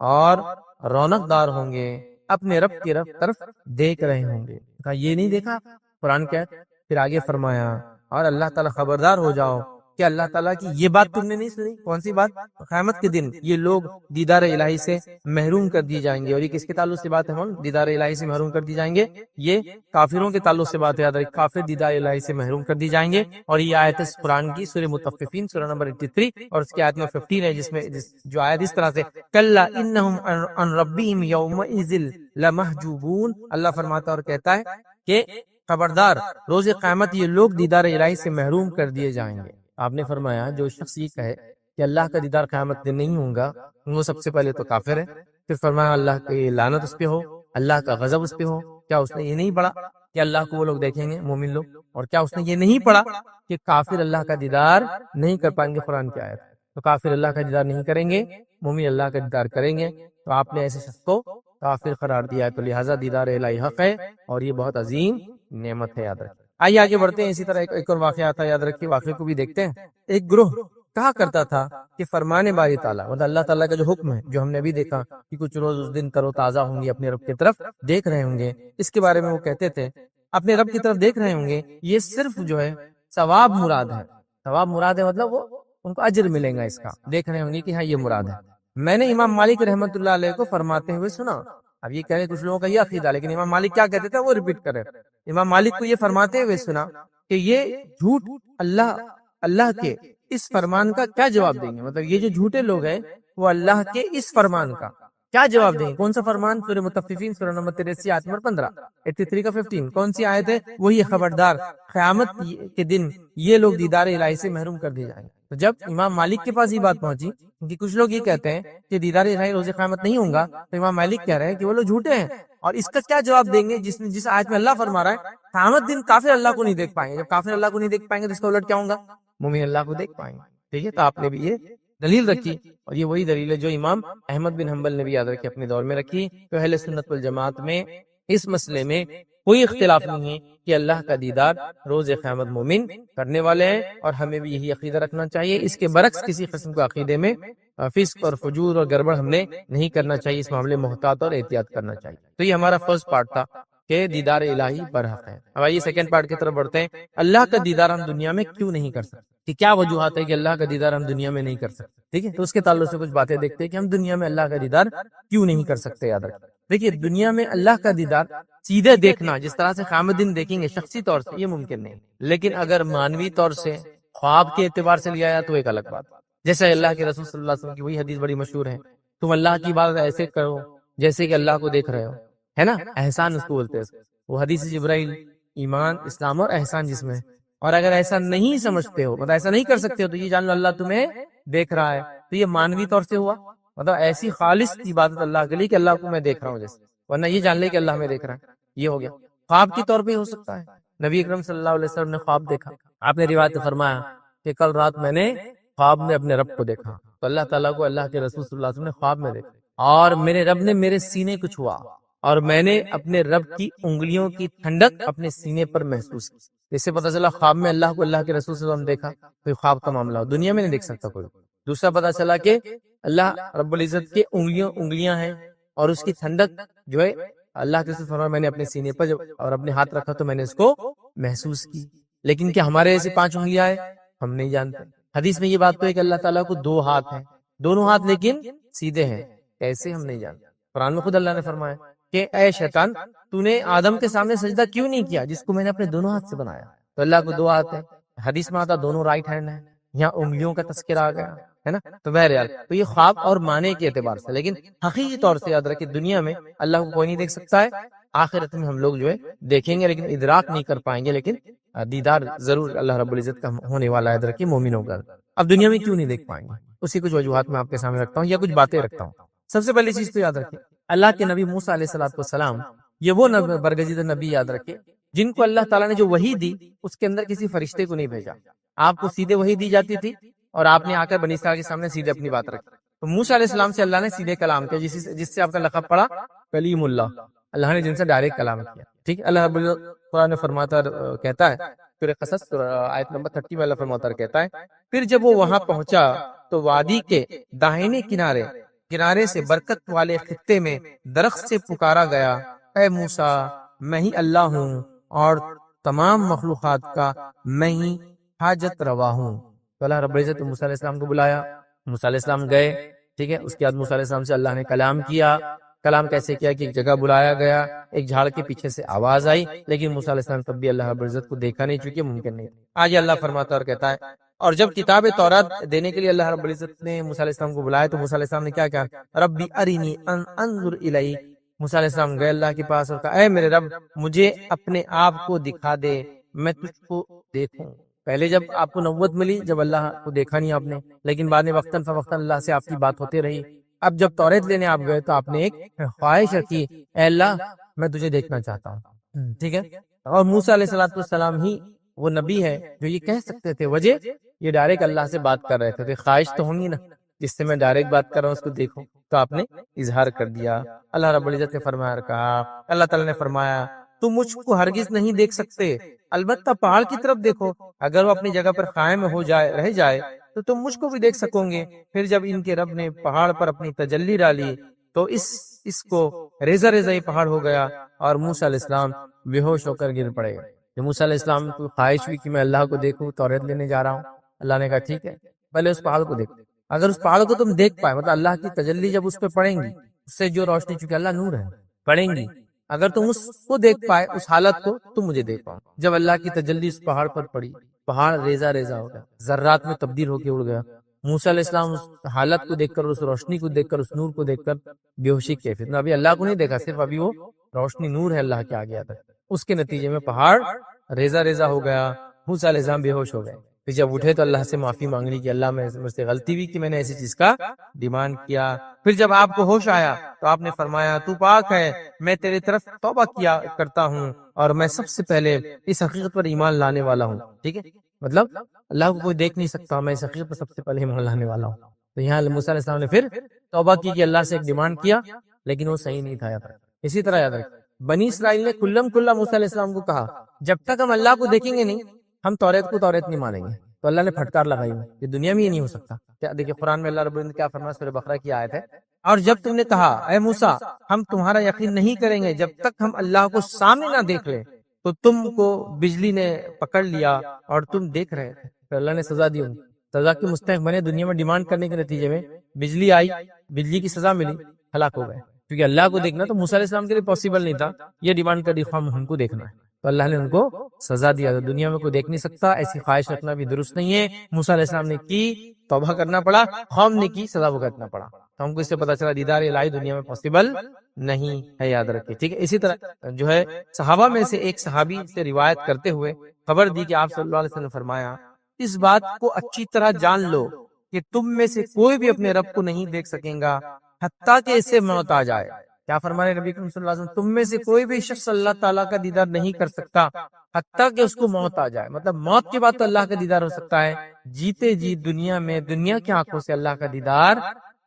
اور رونق دار ہوں گے، اپنے رب کی طرف دیکھ رہے ہوں گے۔ کہا یہ نہیں دیکھا قرآن کہتا، پھر آگے فرمایا اور اللہ تعالیٰ خبردار ہو جاؤ کہ اللہ تعالیٰ کی یہ بات تم نے نہیں سنی؟ کون سی بات؟ قیامت کے دن یہ لوگ دیدار الہی سے محروم کر دیے جائیں گے. اور یہ کس کے تعلق سے بات ہے؟ دیدار الہی سے محروم کر دی جائیں گے. یہ کافروں کے تعلق سے بات ہے. یاد رکھیں کافر دیدار الہی سے محروم کر دی جائیں گے. اور یہ آیت قرآن کی سورہ مطففین سورہ نمبر 83 اور اس کی آیت نمبر 15 ہے، جس میں جو آیت اس طرح سے کلا انہم عن ربہم یومئذ لمحجوبون، اللہ فرماتا اور کہتا ہے کہ خبردار روز قیامت یہ لوگ دیدار الہی سے محروم کر دیے جائیں گے. آپ نے فرمایا جو شخص یہ کہے کہ اللہ کا دیدار قیامت دن نہیں ہوگا وہ سب سے پہلے تو کافر ہے. پھر فرمایا اللہ کی لعنت اس پہ ہو، اللہ کا غضب اس پہ ہو. کیا اس نے یہ نہیں پڑھا کہ اللہ کو وہ لوگ دیکھیں گے مومن لوگ؟ اور کیا اس نے یہ نہیں پڑھا کہ کافر اللہ کا دیدار نہیں کر پائیں گے؟ قرآن کی آیت. تو کافر اللہ کا دیدار نہیں کریں گے، مومن اللہ کا دیدار کریں گے. تو آپ نے ایسے شخص کو کافر قرار دیا ہے. تو لہٰذا دیدار الہی حق ہے اور یہ بہت عظیم نعمت ہے. یاد رکھیں. آئیے آگے بڑھتے ہیں. اسی طرح ایک اور واقعہ آتا ہے، یاد رکھیے واقعے کو بھی دیکھتے ہیں. ایک گروہ کہا کرتا تھا کہ فرمان باری تعالیٰ مطلب اللہ تعالیٰ کا جو حکم ہے، جو ہم نے بھی دیکھا کہ کچھ روز اس دن تر و تازہ ہوں گے، اپنے رب کی طرف دیکھ رہے ہوں گے. اس کے بارے میں وہ کہتے تھے اپنے رب کی طرف دیکھ رہے ہوں گے، یہ صرف جو ہے ثواب مراد ہے. ثواب مراد ہے مطلب وہ ان کو اجر ملے گا اس کا. دیکھ رہے ہوں گے کہ ہاں یہ مراد ہے. میں نے امام مالک رحمۃ اللہ علیہ کو فرماتے ہوئے سنا. اب یہ کہے کچھ لوگوں کا یہ عقیدہ، لیکن امام مالک کیا کہتے تھے وہ ریپیٹ کرے. امام مالک کو یہ فرماتے ہوئے سنا کہ یہ جھوٹ اللہ کے اس فرمان کا کیا جواب دیں گے. مطلب یہ جو جھوٹے لوگ ہیں وہ اللہ کے اس فرمان کا کیا جواب دیں گے. کون سا فرمان؟ سورہ مطففین سورہ نمبر 83 آیت نمبر 15 83 کا 15. کون سی آیت ہے؟ وہی خبردار قیامت کے دن یہ لوگ دیدار الہی سے محروم کر دیے جائیں گے. تو جب امام مالک کے پاس یہ بات پہنچی کہ کچھ لوگ یہ کہتے ہیں کہ دیدار الہی روز قیامت نہیں ہوگا، تو امام مالک کہہ رہے ہیں کہ وہ لوگ جھوٹے ہیں. اور اس کا کیا جواب دیں گے جس آیت میں اللہ فرما رہا ہے قیامت دن کافر اللہ کو نہیں دیکھ پائیں گے. جب کافر اللہ کو نہیں دیکھ پائیں گے تو اس کا الٹ کیا ہوگا؟ مومن اللہ کو دیکھ پائیں گے. ٹھیک ہے. تو آپ نے بھی یہ دلیل رکھی اور یہ وہی دلیل ہے جو امام احمد بن حنبل نے بھی یاد رکھی اپنے دور میں رکھی. تو اہل سنت والجماعت میں اس مسئلے میں کوئی اختلاف نہیں ہے کہ اللہ کا دیدار روز قیامت مومن کرنے والے ہیں اور ہمیں بھی یہی عقیدہ رکھنا چاہیے. اس کے برعکس کسی قسم کو عقیدے میں فسق اور فجور اور گڑبڑ ہم نے نہیں کرنا چاہیے. اس معاملے میں محتاط اور احتیاط کرنا چاہیے. تو یہ ہمارا فرسٹ پارٹ تھا کہ دیدار الہی برحق ہے. اب آئیے سیکنڈ پارٹ کی طرف بڑھتے ہیں. اللہ کا دیدار ہم دنیا میں کیوں نہیں کر سکتے؟ کہ کیا وجوہات ہے کہ اللہ کا دیدار ہم دنیا میں نہیں کر سکتے؟ ٹھیک ہے. تو اس کے تعلق سے کچھ باتیں دیکھتے ہیں کہ ہم دنیا میں اللہ کا دیدار کیوں نہیں کر سکتے. یاد رکھیں دیکھیے دنیا میں اللہ کا دیدار سیدھے دیکھنا جس طرح سے قیامت دن دیکھیں گے شخصی طور سے یہ ممکن نہیں. لیکن اگر مانوی طور سے خواب کے اعتبار سے لیا جائے تو ایک الگ بات. جیسے اللہ کے رسول صلی اللہ علیہ وسلم کی وہی حدیث بڑی مشہور ہے، تم اللہ کی بات ایسے کرو جیسے کہ اللہ کو دیکھ رہے ہو، ہے نا. احسان اس کو بولتے ہیں. وہ حدیث جبرائیل ایمان اسلام اور احسان جس میں. اور اگر ایسا نہیں سمجھتے ہو مطلب ایسا نہیں کر سکتے ہو تو یہ جان لو اللہ تمہیں دیکھ رہا ہے. تو یہ مانوی طور سے ہوا، مطلب ایسی خالص عبادت اللہ کے لیے کہ اللہ کو میں دیکھ رہا ہوں جیسے، ورنہ یہ جان لے کہ اللہ میں دیکھ رہا ہے. یہ ہو گیا. خواب کی طور پہ ہو سکتا ہے. نبی اکرم صلی اللہ علیہ وسلم نے خواب دیکھا. آپ نے روایت میں فرمایا کہ کل رات میں نے خواب میں اپنے رب کو دیکھا. تو اللہ تعالیٰ کو اللہ کے رسول صلی اللہ علیہ وسلم نے خواب میں دیکھا اور میرے رب نے میرے سینے کو چھوا اور میں نے اپنے رب کی انگلیوں کی ٹھنڈک اپنے سینے پر محسوس کی. اس سے پتہ چلا خواب میں اللہ کو اللہ کے رسول صلی اللہ علیہ وسلم دیکھا. کوئی خواب کا معاملہ ہو دنیا میں نہیں دیکھ سکتا کوئی. دوسرا پتہ چلا کہ اللہ رب العزت کے انگلیاں ہیں اور اس کی ٹھنڈک جو ہے اللہ کے رسول فرمایا میں نے اپنے سینے پر اور اپنے ہاتھ رکھا تو میں نے اس کو محسوس کی. لیکن کیا ہمارے ایسے 5 انگلیاں ہیں؟ ہم نہیں جانتے. حدیث میں یہ بات تو ہے کہ اللہ تعالیٰ کو 2 ہاتھ ہیں، دونوں ہاتھ لیکن سیدھے ہیں. کیسے ہم نہیں جانتے. قرآن میں خود اللہ نے فرمایا کہ اے شیطان تو نے آدم کے سامنے سجدہ کیوں نہیں کیا جس کو میں نے اپنے دونوں ہاتھ سے بنایا. تو اللہ کو 2 ہاتھ ہیں. حدیث میں آتا دونوں رائٹ ہینڈ ہیں. یہاں انگلیوں کا تذکرہ آ گیا ہے نا. تو بہرحال تو یہ خواب اور معنی کے اعتبار سے، لیکن حقیقی طور سے یاد رکھیں دنیا میں اللہ کو کوئی نہیں دیکھ سکتا ہے. آخرت میں ہم لوگ جو ہے دیکھیں گے لیکن ادراک نہیں کر پائیں گے، لیکن دیدار ضرور اللہ رب العزت کا ہونے والا ہے. یاد رکھیں مومنوں کا. اب دنیا میں کیوں نہیں دیکھ پائیں گے اسی کچھ وجوہات میں آپ کے سامنے رکھتا ہوں یا کچھ باتیں رکھتا ہوں. سب سے پہلی چیز تو یاد رکھیں اللہ کے نبی موسیٰ علیہ السلام یہ وہ برگزیدہ نبی یاد رکھے جن کو اللہ تعالیٰ نے جو وحی دی اس کے اندر کسی فرشتے کو نہیں بھیجا. آپ کو سیدھے وحی دی جاتی تھی اور آپ نے آ کر بنی اسرائیل کے سامنے سیدھے اپنی بات رکھی. تو موسیٰ علیہ السلام سے اللہ نے سیدھے کلام کیا جس سے آپ کا لقب پڑا کلیم اللہ. اللہ نے جن سے ڈائریکٹ کلام کیا. ٹھیک ہے. اللہ رب قرآن فرماتا کہتا ہے سورہ قصص آیت نمبر 30 میں اللہ فرماتا کہتا ہے پھر جب وہ وہاں پہنچا تو وادی کے داہنے کنارے سے برکت والے خطے میں درخت سے پکارا گیا اے موسیٰ میں ہی اللہ ہوں اور تمام مخلوقات کا میں ہی حاجت روا ہوں. تو اللہ رب العزت موسیٰ علیہ السلام کو بلایا، موسیٰ علیہ السلام گئے، ٹھیک ہے. اس کے بعد موسیٰ علیہ السلام سے اللہ نے کلام کیا. کلام کیسے کیا کہ ایک جگہ بلایا گیا، ایک جھاڑ کے پیچھے سے آواز آئی، لیکن موسیٰ علیہ السلام تب بھی اللہ رب العزت کو دیکھا نہیں، چونکہ ممکن نہیں. آج اللہ فرماتا اور کہتا ہے، اور جب کتاب تورات دینے کے لیے اللہ رب العزت نے موسیٰ علیہ السلام کو بلایا تو موسیٰ علیہ السلام نے کیا کہا؟ ربی ارینی انظر الیک. موسیٰ علیہ السلام گئے اللہ کے پاس اور کہا، اے میرے رب مجھے اپنے آپ کو دکھا دے، میں تجھ کو دیکھوں. پہلے جب آپ کو نبوت ملی، جب اللہ کو دیکھا نہیں آپ نے، لیکن بعد میں وقتاً فوقتاً اللہ سے آپ کی بات ہوتی رہی. اب جب توریت لینے آپ گئے تو آپ نے ایک خواہش رکھی، اے اللہ میں تجھے دیکھنا چاہتا ہوں، ٹھیک ہے. اور موسیٰ علیہ السلام ہی وہ نبی ہے جو یہ کہہ سکتے تھے، وجہ یہ ڈائریکٹ اللہ سے بات کر رہے تھے. خواہش تو ہوں گی نا، جس سے میں ڈائریکٹ بات کر رہا ہوں اس کو دیکھوں، تو آپ نے اظہار کر دیا. اللہ رب العزت نے فرمایا، کہا اللہ تعالیٰ نے فرمایا تم مجھ کو ہرگز نہیں دیکھ سکتے، البتہ پہاڑ کی طرف دیکھو، اگر وہ اپنی جگہ پر قائم ہو جائے، رہ جائے تو تم مجھ کو بھی دیکھ سکو گے. پھر جب ان کے رب نے پہاڑ پر اپنی تجلی ڈالی تو اس کو ریزہ ریزہ یہ پہاڑ ہو گیا اور موسیٰ علیہ السلام بے ہوش ہو کر گر پڑے. جب موسیٰ علیہ السلام کو خواہش ہوئی کہ میں اللہ کو دیکھوں، توریت لینے جا رہا ہوں، اللہ نے کہا ٹھیک ہے پہلے اس پہاڑ کو دیکھو. اگر اس پہاڑ کو تم دیکھ پائے، مطلب اللہ کی تجلی جب اس پہ پڑیں گی، اس سے جو روشنی، چونکہ اللہ نور ہے، پڑیں گی، اگر تم اس کو دیکھ پائے، اس حالت کو، تم مجھے دیکھ پاؤ. جب اللہ کی تجلی اس پہاڑ پر پڑی، پہاڑ ریزہ ریزہ ہو گیا، ذرات میں تبدیل ہو کے اڑ گیا. موسیٰ علیہ السلام اس حالت کو دیکھ کر، اس روشنی کو دیکھ کر، اس نور کو دیکھ کر بے ہوشی کی کیفیت میں، ابھی اللہ کو نہیں دیکھا، صرف ابھی وہ روشنی نور ہے اللہ کے آگے آتا ہے. اس کے نتیجے میں پہاڑ ریزہ ریزہ ہو گیا، موسیٰ علیہ السلام بے ہوش ہو گئے. پھر جب اٹھے تو اللہ سے معافی مانگ لی کہ اللہ مجھ سے غلطی ہوئی کہ میں نے ایسی چیز کا ڈیمانڈ کیا. پھر جب آپ کو ہوش آیا تو آپ نے فرمایا تو پاک ہے، میں تیرے طرف توبہ کیا کرتا ہوں اور میں سب سے پہلے اس حقیقت پر ایمان لانے والا ہوں. ٹھیک ہے، مطلب اللہ کو کوئی دیکھ نہیں سکتا، میں اس حقیقت پر سب سے پہلے ایمان لانے والا ہوں. تو یہاں موسیٰ علیہ السلام نے پھر توبہ کی کہ اللہ سے ایک ڈیمانڈ کیا، لیکن وہ صحیح نہیں تھا. اسی طرح یاد رکھ، بنی اسرائیل نے کلم کلا موسیٰ علیہ السلام کو کہا جب تک ہم اللہ کو دیکھیں گے نہیں، ہم توریت کو توریت نہیں مانیں گے. تو اللہ نے پھٹکار لگائی، یہ دنیا میں یہ نہیں ہو سکتا. کیا دیکھیں قرآن میں اللہ رب العزت کیا فرمایا، سورہ بقرہ کی آیت ہے، اور جب تم نے کہا اے موسیٰ ہم تمہارا یقین نہیں کریں گے جب تک ہم اللہ کو سامنے نہ دیکھ لیں، تو تم کو بجلی نے پکڑ لیا اور تم دیکھ رہے تھے. پھر اللہ نے سزا دی، سزا کی مستحق بنے. دنیا میں ڈیمانڈ کرنے کے نتیجے میں بجلی آئی، بجلی کی سزا ملی، ہلاک ہو گئے. کیونکہ اللہ کو دیکھنا تو موسیٰ علیہ السلام کے لیے پاسبل نہیں تھا، یہ ڈیمانڈ کر دی ہم کو دیکھنا ہے، تو اللہ نے ان کو سزا دیا. دنیا میں کوئی دیکھ نہیں سکتا، ایسی خواہش رکھنا بھی درست نہیں ہے. موسیٰ علیہ السلام نے کی، توبہ کرنا پڑا، قوم نے کی، سزا بھگتنا پڑا. تو ہم کو اس سے پتہ چلا دیدار الہی دنیا میں پاسبل نہیں ہے، یاد رکھیے. ٹھیک ہے، اسی طرح جو ہے صحابہ میں سے ایک صحابی سے روایت کرتے ہوئے خبر دی کہ آپ صلی اللہ علیہ وسلم نے فرمایا اس بات کو اچھی طرح جان لو کہ تم میں سے کوئی بھی اپنے رب کو نہیں دیکھ سکیں گا حتیٰ کہ اسے موت آ جائے. کیا فرمانے نبی کریم صلی اللہ علیہ وسلم، تم میں سے کوئی بھی شخص اللہ تعالیٰ کا دیدار نہیں کر سکتا حتیٰ کہ اس کو موت آ جائے. مطلب موت کے بعد تو اللہ کا دیدار ہو سکتا ہے، جیتے جی دنیا میں دنیا کی آنکھوں سے اللہ کا دیدار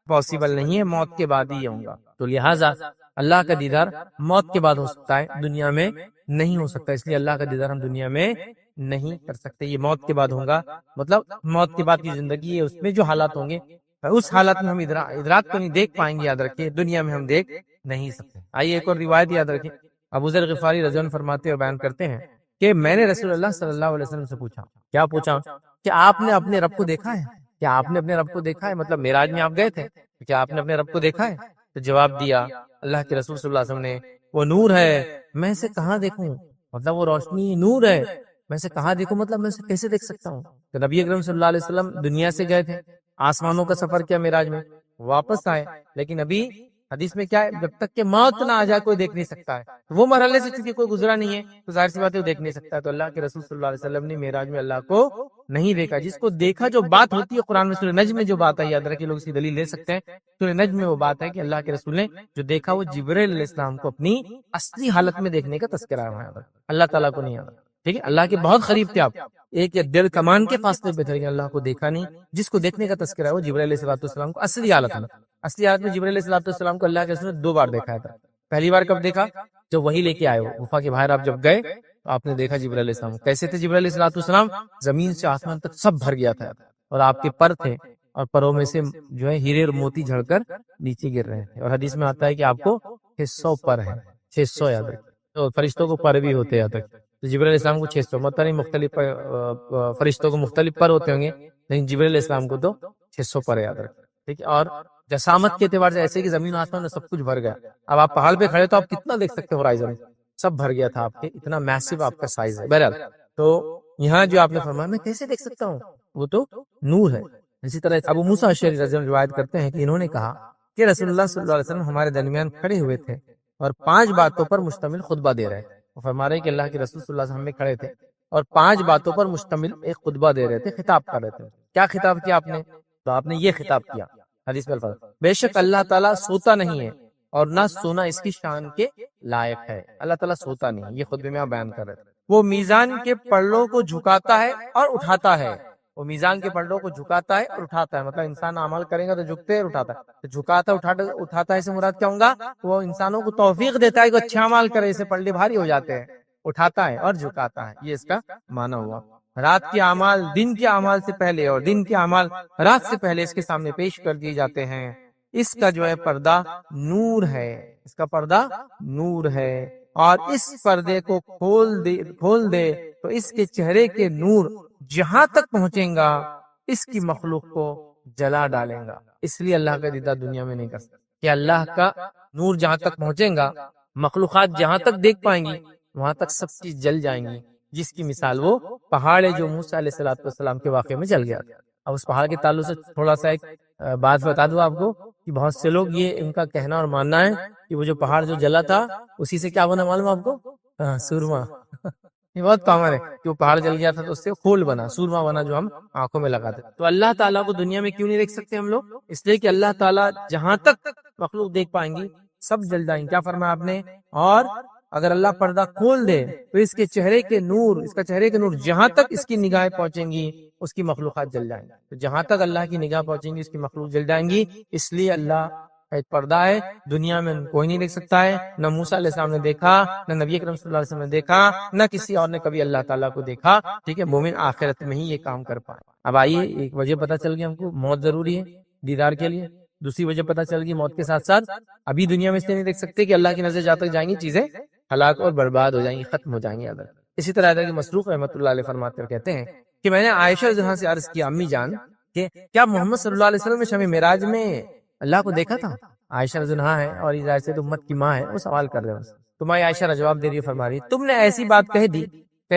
پاسبل نہیں ہے، موت کے بعد ہی ہوگا. تو لہٰذا اللہ کا دیدار موت کے بعد ہو سکتا ہے، دنیا میں نہیں ہو سکتا. اس لیے اللہ کا دیدار ہم دنیا میں نہیں کر سکتے، یہ موت کے بعد ہوگا. مطلب موت کے بعد کی زندگی ہے، اس میں جو حالات ہوں گے اس حالات میں ہم ادراک کو نہیں دیکھ پائیں گے. یاد رکھیے دنیا میں ہم دیکھ نہیں سکتے. آئیے ایک اور روایت یاد رکھیں، ابو ذر غفاری رضی اللہ عنہ فرماتے اور بیان کرتے ہیں کہ میں نے رسول اللہ صلی اللہ علیہ وسلم سے پوچھا، کیا پوچھا؟ کہ آپ نے اپنے رب کو دیکھا ہے؟ کیا آپ نے اپنے رب کو دیکھا ہے؟ مطلب معراج میں آپ گئے تھے، کیا آپ نے اپنے رب کو دیکھا ہے؟ تو جواب دیا اللہ کے رسول صلی اللہ علیہ وسلم نے، وہ نور ہے، میں اسے کہاں دیکھوں؟ مطلب وہ روشنی نور ہے، میں اسے کہاں دیکھوں؟ مطلب میں اسے کیسے دیکھ سکتا ہوں؟ تو نبی اکرم صلی اللہ علیہ وسلم دنیا سے گئے تھے، آسمانوں کا سفر کیا معراج میں، واپس آئے، لیکن ابھی حدیث میں کیا ہے، جب تک کہ موت نہ آ جائے کوئی دیکھ نہیں سکتا ہے. وہ مرحلے سے چونکہ کوئی گزرا نہیں ہے تو ظاہر سی بات ہے وہ دیکھ نہیں سکتا ہے. تو اللہ کے رسول صلی اللہ علیہ وسلم نے معراج میں اللہ کو نہیں دیکھا. جس کو دیکھا جو بات ہوتی ہے قرآن میں سورہ نجم میں جو بات ہے، یاد رکھیں لوگ اس کی دلیل لے سکتے ہیں. سورہ نجم میں وہ بات ہے کہ اللہ کے رسول نے جو دیکھا وہ جبرائیل علیہ السلام کو اپنی اصلی حالت میں دیکھنے کا تذکرہ ہے، اللہ تعالیٰ کو نہیں آتا. ٹھیک ہے، اللہ کے بہت قریب تھے آپ، ایک یا دل کمان کے فاصلے پہ تھے، لیکن اللہ کو دیکھا نہیں. جس کو دیکھنے کا تذکرہ ہے وہ جبرائیل علیہ السلام کو اصلی حالت میں، اصلی حالت میں جبرائیل علیہ السلام کو اللہ کے رسول نے 2 بار دیکھا تھا. پہلی بار کب دیکھا؟ جب وہی لے کے آئے، غفا کے باہر آپ جب گئے تو آپ نے دیکھا جبرائیل علیہ السلام. کیسے تھے جبرائیل علیہ السلام؟ زمین سے آسمان تک سب بھر گیا تھا اور آپ کے پر تھے اور پروں میں سے جو ہے ہیرے اور موتی جھڑ کر نیچے گر رہے تھے. اور حدیث میں آتا ہے کہ آپ کو 600 پر ہے، 600 یاد رکھیں. تو فرشتوں کو پر بھی ہوتے یاد رکھیں. تو جبرائیل علیہ السلام کو 600 مطلب نہیں، مختلف فرشتوں کو مختلف پر ہوتے ہوں گے، لیکن جبرائیل علیہ السلام کو تو 600 پر ہے، یاد رکھیں، ٹھیک ہے۔ اور جسامت کے اعتبار سے ایسے کہ زمین و آسمان میں سب کچھ بھر گیا۔ اب آپ پہاڑ پہ کھڑے تو آپ کتنا دیکھ سکتے ہو، ہورائزن سب بھر گیا تھا آپ کے، اتنا میسو آپ کا سائز ہے۔ بہرحال تو یہاں جو آپ نے فرمایا میں کیسے دیکھ سکتا ہوں، وہ تو نور ہے۔ اسی طرح ابو موسیٰ اشعری رضی اللہ عنہ روایت کرتے ہیں کہ انہوں نے کہا کہ رسول اللہ صلی اللہ علیہ وسلم ہمارے درمیان کھڑے ہوئے تھے اور 5 باتوں پر مشتمل خطبہ دے رہے تھے۔ وہ فرما رہے ہیں کہ اللہ کے رسول صلی اللہ علیہ وسلم میں کھڑے تھے اور 5 باتوں پر مشتمل ایک خطبہ دے رہے تھے، خطاب کر رہے تھے۔ کیا خطاب کیا آپ نے؟ تو آپ نے یہ خطاب کیا، حدیث میں الفاظ، بے شک اللہ تعالیٰ سوتا نہیں ہے اور نہ سونا اس کی شان کے لائق ہے۔ اللہ تعالیٰ سوتا نہیں ہے، یہ خطبے میں آپ بیان کر رہے تھے۔ وہ میزان کے پلڑوں کو جھکاتا ہے اور اٹھاتا ہے، وہ میزان کے پلڑوں کو جھکاتا ہے اور اٹھاتا ہے، مطلب انسان عمل کرے گا تو جھکتے اور اٹھاتا ہے، تو جھکاتا اٹھاتا ہے سے مراد کیا ہوگا؟ وہ انسانوں کو توفیق دیتا ہے کہ اچھا عمل کرے، اسے پلڑے بھاری ہو جاتے ہیں، اٹھاتا ہے اور جھکاتا ہے، یہ اس کا معنی ہوا۔ رات کے اعمال دن کے اعمال سے پہلے اور دن کے اعمال رات سے پہلے اس کے سامنے پیش کر دیے جاتے ہیں۔ اس کا جو ہے پردہ نور ہے، اس کا پردہ نور ہے، اور اس پردے کو کھول دے تو اس کے چہرے کے نور جہاں تک پہنچیں گا اس کی مخلوق کو جلا ڈالیں گا۔ اس لیے اللہ کا دیدار دنیا میں نہیں کر سکتا کہ اللہ کا نور جہاں تک پہنچیں گا، مخلوقات جہاں تک دیکھ پائیں گی وہاں تک سب چیز جل جائیں گی، جس کی مثال وہ پہاڑ ہے جو موسیٰ علیہ السلام کے واقعے میں جل گیا تھا۔ اب اس پہاڑ کے تعلق سے تھوڑا سا ایک بات بتا دوں آپ کو کہ بہت سے لوگ یہ ان کا کہنا اور ماننا ہے کہ وہ جو پہاڑ جو جلا تھا اسی سے کیا بنا معلوم آپ کو؟ سورما۔ یہ بہت کامن ہے کہ وہ پہاڑ جل گیا تھا تو اس سے خول بنا، سورما بنا جو ہم آنکھوں میں لگاتے۔ تو اللہ تعالیٰ کو دنیا میں کیوں نہیں دیکھ سکتے ہم لوگ؟ اس لیے کہ اللہ تعالیٰ جہاں تک مخلوق دیکھ پائیں گی سب جل جائیں گے۔ کیا فرمایا آپ نے؟ اور اگر اللہ پردہ کھول دے تو اس کے چہرے کے نور، اس کا چہرے کے نور جہاں تک اس کی نگاہیں پہنچیں گی اس کی مخلوقات جل جائیں گی۔ تو جہاں تک اللہ کی نگاہ پہنچیں گی اس کی مخلوق جل جائیں گی، اس لیے اللہ کا ایک پردہ ہے، دنیا میں کوئی نہیں دیکھ سکتا ہے، نہ موسیٰ علیہ السلام نے دیکھا، نہ نبی اکرم صلی اللہ علیہ وسلم نے دیکھا، نہ کسی اور نے کبھی اللہ تعالیٰ کو دیکھا، ٹھیک ہے۔ مومن آخرت میں ہی یہ کام کر پائے۔ اب آئیے ایک وجہ پتہ چل گئی ہم کو، موت ضروری ہے دیدار کے لیے۔ دوسری وجہ پتہ چل گئی موت کے ساتھ ساتھ ابھی دنیا میں اس لیے نہیں دیکھ سکتے کہ اللہ کی نظر جہاں تک جائیں گی چیزیں ہلاک اور برباد ہو جائیں گی، ختم ہو جائیں گی۔ اسی طرح حضرت مسروق رحمۃ اللہ علیہ فرماتے ہیں، کہتے ہیں کہ میں نے عائشہ رضی اللہ عنہا سے عرض کیا، امی جان کہ کیا محمد صلی اللہ علیہ وسلم نے شب معراج میں اللہ کو دیکھا تھا؟ عائشہ رضی اللہ عنہا ہے اور اس ظاہر سے امت کی ماں ہے، وہ سوال کر رہے ہیں، تمہاری عائشہ نے جواب دے رہی ہے، فرما رہی تم نے ایسی بات کہہ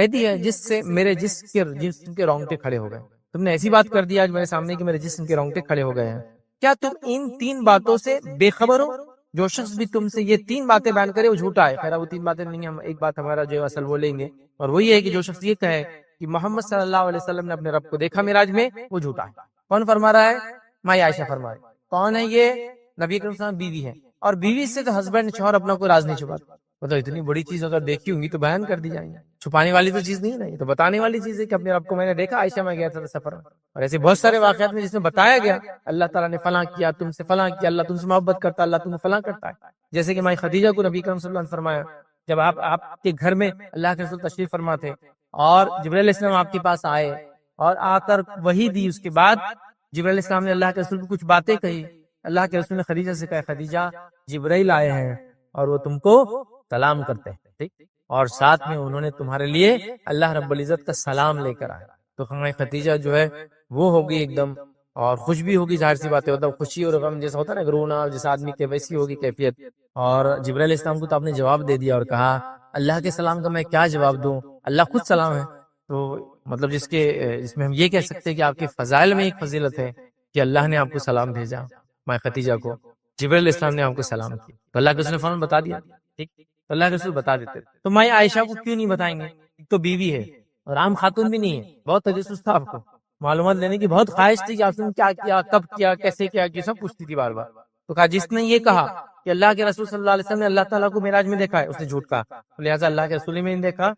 دی ہے جس سے میرے جسم کے رونگٹے کھڑے ہو گئے۔ تم نے ایسی بات کر دی آج میرے سامنے کہ میرے جسم کے رونگٹے کھڑے ہو گئے ہیں۔ کیا تم ان 3 باتوں سے بے خبر ہو؟ جو شخص بھی تم سے یہ 3 باتیں بیان کرے وہ جھوٹا ہے۔ خیر وہ 3 باتیں نہیں، ہم ایک بات ہمارا جو اصل وہ لیں گے، اور وہ یہ ہے کہ جو شخص یہ کہے کہ محمد صلی اللہ علیہ وسلم نے اپنے رب کو دیکھا معراج میں، وہ جھوٹا ہے۔ کون فرما رہا ہے؟ ماں عائشہ فرما رہی۔ کون ہے یہ؟ نبی اکرم صلی اللہ علیہ وسلم بیوی ہے، اور بیوی سے تو ہسبینڈ شوہر اپنا کوئی راز نہیں چھپاتا۔ مطلب اتنی بڑی چیز اگر دیکھی ہوں گی تو بیان کر دی جائیں گے، چھپانے والی تو چیز نہیں ہے نا، یہ تو بتانے والی چیز ہے کہ اپنے رب کو میں نے دیکھا، عائشہ میں گیا تھا سفر میں، اور ایسے بہت سارے واقعات میں جس میں بتایا گیا اللہ تعالیٰ نے فلاں کیا، تم سے فلاں کیا، اللہ تم سے محبت کرتا، اللہ تم سے فلاں کرتا ہے۔ جیسے کہ مائی خدیجہ کو نبی کریم صلی اللہ علیہ وسلم نے فرمایا، جب آپ کے گھر میں اللہ کے رسول تشریف فرما تھے اور جبرائیل علیہ السلام آپ کے پاس آئے اور آ کر وحی دی، اس کے بعد جبرائیل علیہ السلام نے اللہ کے رسول کو کچھ باتیں کہی، اللہ کے رسول نے خدیجہ سے کہا، خدیجہ جبرائیل آئے ہیں اور وہ تم کو سلام کرتے ہیں، ٹھیک، اور ساتھ میں انہوں نے تمہارے لیے اللہ رب العزت کا سلام لے کر آئے۔ تو خدیجہ جو ہے وہ ہوگی ایک دم، اور خوش بھی ہوگی، ظاہر سی بات ہے، مطلب خوشی اور غم جیسا ہوتا ہے نا، رونا جس آدمی کے، ویسی ہوگی کیفیت۔ اور جبرائیل علیہ السلام کو تو آپ نے جواب دے دیا اور کہا اللہ کے سلام کا میں کیا جواب دوں، اللہ خود سلام ہے۔ تو مطلب جس میں ہم یہ کہہ سکتے ہیں کہ آپ کے فضائل میں ایک فضیلت ہے کہ اللہ نے آپ کو سلام بھیجا، ماں خدیجہ کو جبرائیل علیہ السلام نے آپ کو سلام کیا، تو اللہ کے رسول نے فوراً بتا دیا، ٹھیک، تو اللہ کے رسول بتا دیتے۔ تو ماں عائشہ کو کیوں نہیں بتائیں گے؟ ایک تو بیوی ہے اور عام خاتون بھی نہیں ہے، بہت تجسس تھا، آپ کو معلومات لینے کی بہت خواہش تھی کہ آپ نے کیا کیا، کب کیا، کیسے کیا، یہ سب پوچھتی تھی بار بار۔ تو کہا جس نے یہ کہا کہ اللہ کے رسول صلی اللہ علیہ وسلم نے اللہ تعالیٰ کو معراج میں دیکھا ہے، اس نے جھوٹ کہا، لہٰذا اللہ کے رسول نے نہیں دیکھا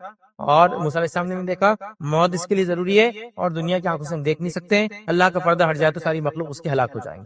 اور موسیٰ علیہ السلام نے نہیں دیکھا، موت اس کے لیے ضروری ہے، اور دنیا کی آنکھوں سے ہم دیکھ نہیں سکتے ہیں، اللہ کا پردہ ہٹ جائے تو ساری مخلوق اس کے ہلاک ہو جائیں گے۔